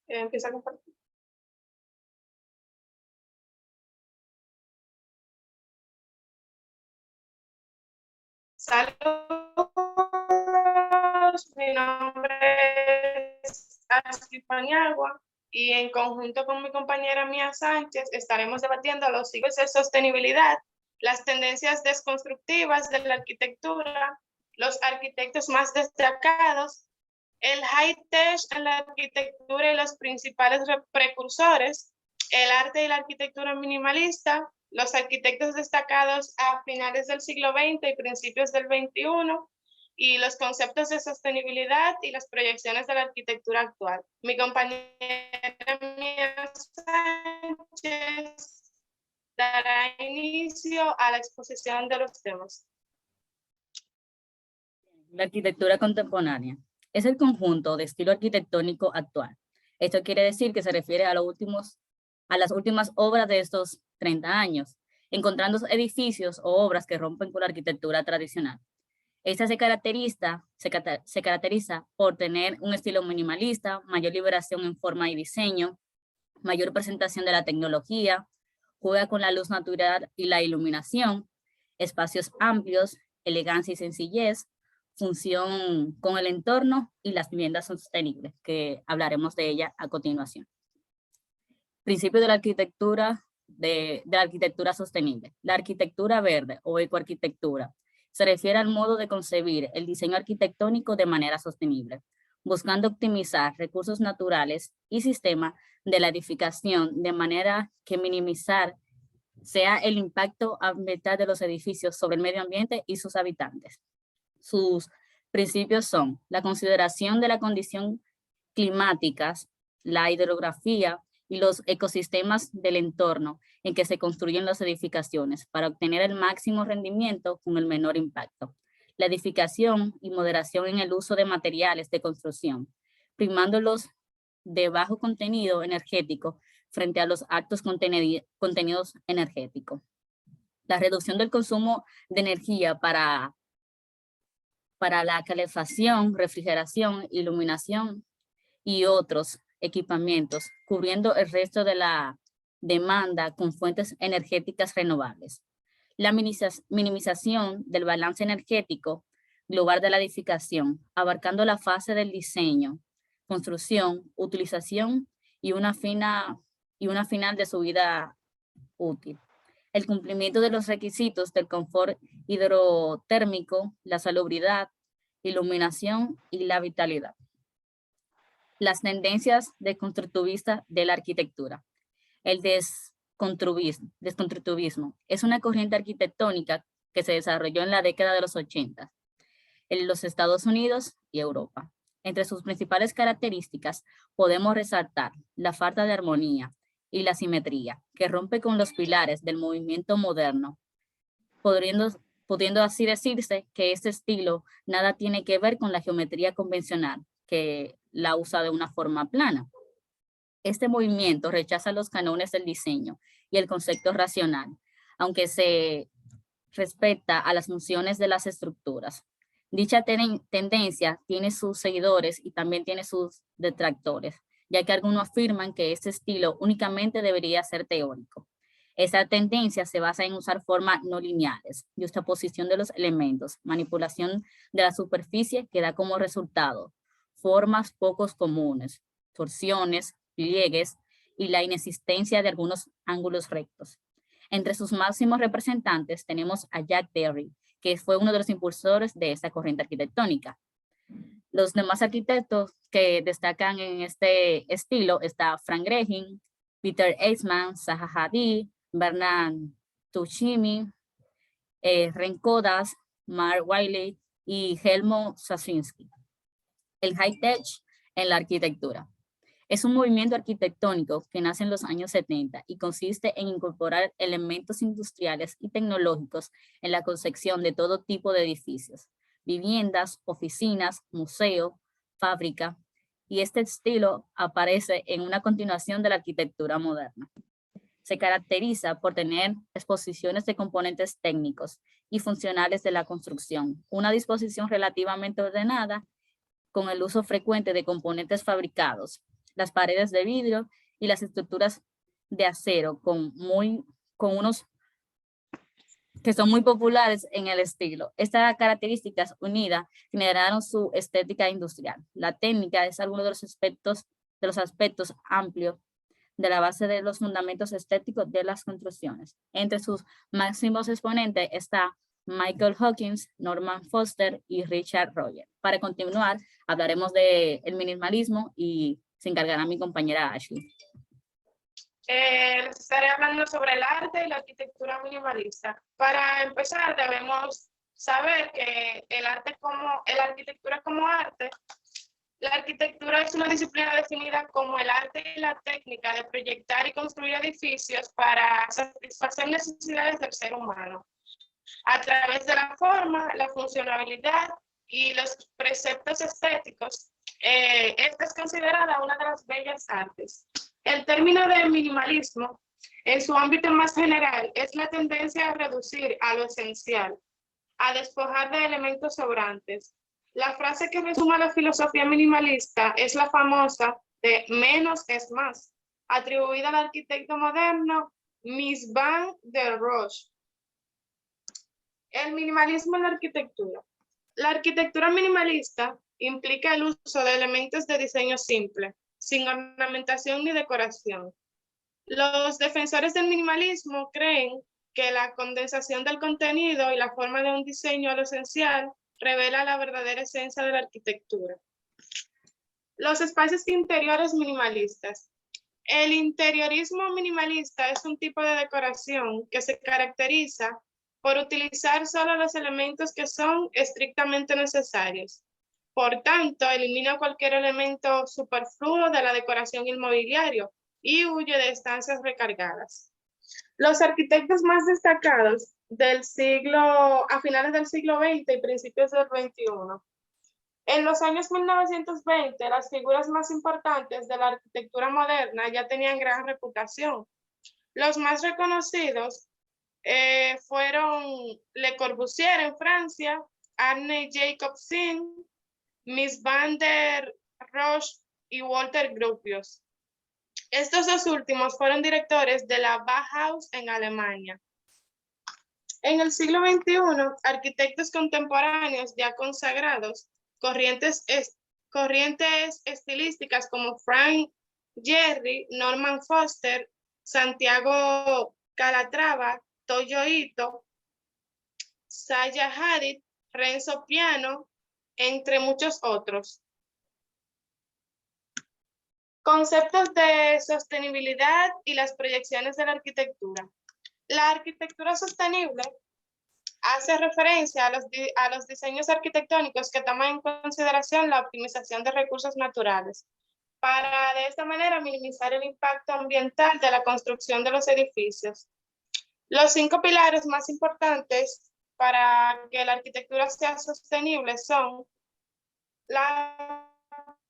Empieza a compartir. Saludos, mi nombre es Astrid Paniagua y en conjunto con mi compañera Mía Sánchez estaremos debatiendo los ciclos de sostenibilidad, las tendencias desconstructivas de la arquitectura, los arquitectos más destacados, el high-tech en la arquitectura y los principales precursores, el arte y la arquitectura minimalista, los arquitectos destacados a finales del siglo XX y principios del XXI, y los conceptos de sostenibilidad y las proyecciones de la arquitectura actual. Mi compañera Mía Sánchez dará inicio a la exposición de los temas. La arquitectura contemporánea es el conjunto de estilo arquitectónico actual. Esto quiere decir que se refiere a las últimas obras de estos 30 años, encontrando edificios o obras que rompen con la arquitectura tradicional. Esta se caracteriza por tener un estilo minimalista, mayor liberación en forma y diseño, mayor presentación de la tecnología, juega con la luz natural y la iluminación, espacios amplios, elegancia y sencillez, función con el entorno y las viviendas sostenibles, que hablaremos de ella a continuación. Principio de la arquitectura, de la arquitectura sostenible. La arquitectura verde o ecoarquitectura se refiere al modo de concebir el diseño arquitectónico de manera sostenible, buscando optimizar recursos naturales y sistemas de la edificación de manera que minimizar sea el impacto ambiental de los edificios sobre el medio ambiente y sus habitantes. Sus principios son la consideración de la condición climáticas, la hidrografía y los ecosistemas del entorno en que se construyen las edificaciones para obtener el máximo rendimiento con el menor impacto. La edificación y moderación en el uso de materiales de construcción, primándolos de bajo contenido energético frente a los altos contenidos energéticos. La reducción del consumo de energía para la calefacción, refrigeración, iluminación y otros equipamientos, cubriendo el resto de la demanda con fuentes energéticas renovables. La minimización del balance energético global de la edificación, abarcando la fase del diseño, construcción, utilización y una final de su vida útil. El cumplimiento de los requisitos del confort hidrotérmico, la salubridad, iluminación y la vitalidad. Las tendencias desconstructivistas de la arquitectura. El desconstructivismo es una corriente arquitectónica que se desarrolló en la década de los 80 en los Estados Unidos y Europa. Entre sus principales características podemos resaltar la falta de armonía y la simetría, que rompe con los pilares del movimiento moderno, pudiendo así decirse que este estilo nada tiene que ver con la geometría convencional, que la usa de una forma plana. Este movimiento rechaza los cánones del diseño y el concepto racional, aunque se respeta a las funciones de las estructuras. Dicha tendencia tiene sus seguidores y también tiene sus detractores, ya que algunos afirman que este estilo únicamente debería ser teórico. Esta tendencia se basa en usar formas no lineales, juxtaposición de los elementos, manipulación de la superficie que da como resultado formas poco comunes, torsiones, pliegues y la inexistencia de algunos ángulos rectos. Entre sus máximos representantes tenemos a Jack Derry, que fue uno de los impulsores de esta corriente arquitectónica. Los demás arquitectos que destacan en este estilo está Frank Gehry, Peter Eastman, Zaha Hadid, Bernard Tuchimi, Ren Kodas, Mark Wiley y Helmut Sasinski. El high-tech en la arquitectura. Es un movimiento arquitectónico que nace en los años 70 y consiste en incorporar elementos industriales y tecnológicos en la concepción de todo tipo de edificios, viviendas, oficinas, museos, fábrica, y este estilo aparece en una continuación de la arquitectura moderna. Se caracteriza por tener exposiciones de componentes técnicos y funcionales de la construcción, una disposición relativamente ordenada con el uso frecuente de componentes fabricados, las paredes de vidrio y las estructuras de acero con unos que son muy populares en el estilo. Estas características unidas generaron su estética industrial. La técnica es alguno de los aspectos amplios de la base de los fundamentos estéticos de las construcciones. Entre sus máximos exponentes está Michael Hawkins, Norman Foster y Richard Rogers. Para continuar, hablaremos del minimalismo y se encargará mi compañera Ashley. Les estaré hablando sobre el arte y la arquitectura minimalista. Para empezar, debemos saber que la arquitectura como arte, la arquitectura es una disciplina definida como el arte y la técnica de proyectar y construir edificios para satisfacer necesidades del ser humano, a través de la forma, la funcionalidad y los preceptos estéticos. Esta es considerada una de las bellas artes. El término de minimalismo, en su ámbito más general, es la tendencia a reducir a lo esencial, a despojar de elementos sobrantes. La frase que resume la filosofía minimalista es la famosa de menos es más, atribuida al arquitecto moderno Mies van der Rohe. El minimalismo en la arquitectura. La arquitectura minimalista implica el uso de elementos de diseño simple, sin ornamentación ni decoración. Los defensores del minimalismo creen que la condensación del contenido y la forma de un diseño a lo esencial revela la verdadera esencia de la arquitectura. Los espacios interiores minimalistas. El interiorismo minimalista es un tipo de decoración que se caracteriza por utilizar solo los elementos que son estrictamente necesarios. Por tanto, elimina cualquier elemento superfluo de la decoración inmobiliaria y huye de estancias recargadas. Los arquitectos más destacados a finales del siglo XX y principios del XXI. En los años 1920, las figuras más importantes de la arquitectura moderna ya tenían gran reputación. Los más reconocidos fueron Le Corbusier en Francia, Arne Jacobsen, Mies van der Rohe y Walter Gropius. Estos dos últimos fueron directores de la Bauhaus en Alemania. En el siglo XXI, arquitectos contemporáneos ya consagrados, corrientes estilísticas como Frank Gehry, Norman Foster, Santiago Calatrava, Toyo Ito, Zaha Hadid, Renzo Piano, entre muchos otros. Conceptos de sostenibilidad y las proyecciones de la arquitectura. La arquitectura sostenible hace referencia a los diseños arquitectónicos que toman en consideración la optimización de recursos naturales, para de esta manera minimizar el impacto ambiental de la construcción de los edificios. Los 5 pilares más importantes para que la arquitectura sea sostenible son la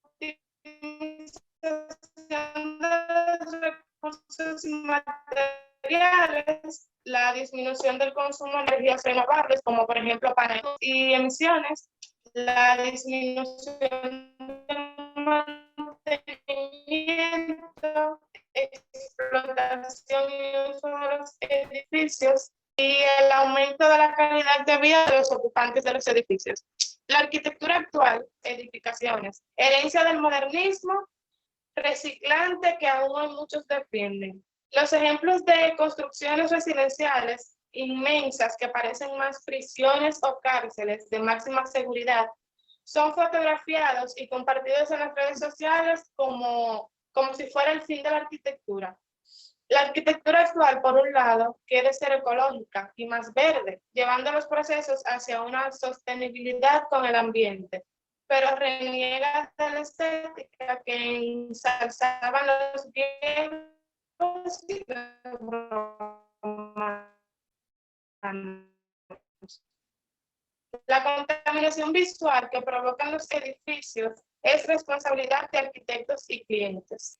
optimización de los recursos materiales, la disminución del consumo de energías renovables, como por ejemplo paneles y emisiones, la disminución del mantenimiento, explotación y uso de los edificios y el aumento de la calidad de vida de los ocupantes de los edificios. La arquitectura actual, edificaciones, herencia del modernismo, reciclante que aún hoy muchos defienden. Los ejemplos de construcciones residenciales inmensas que parecen más prisiones o cárceles de máxima seguridad son fotografiados y compartidos en las redes sociales como si fuera el fin de la arquitectura. La arquitectura actual, por un lado, quiere ser ecológica y más verde, llevando los procesos hacia una sostenibilidad con el ambiente, pero reniega de la estética que ensalzaban los viejos y romanos. La contaminación visual que provocan los edificios es responsabilidad de arquitectos y clientes.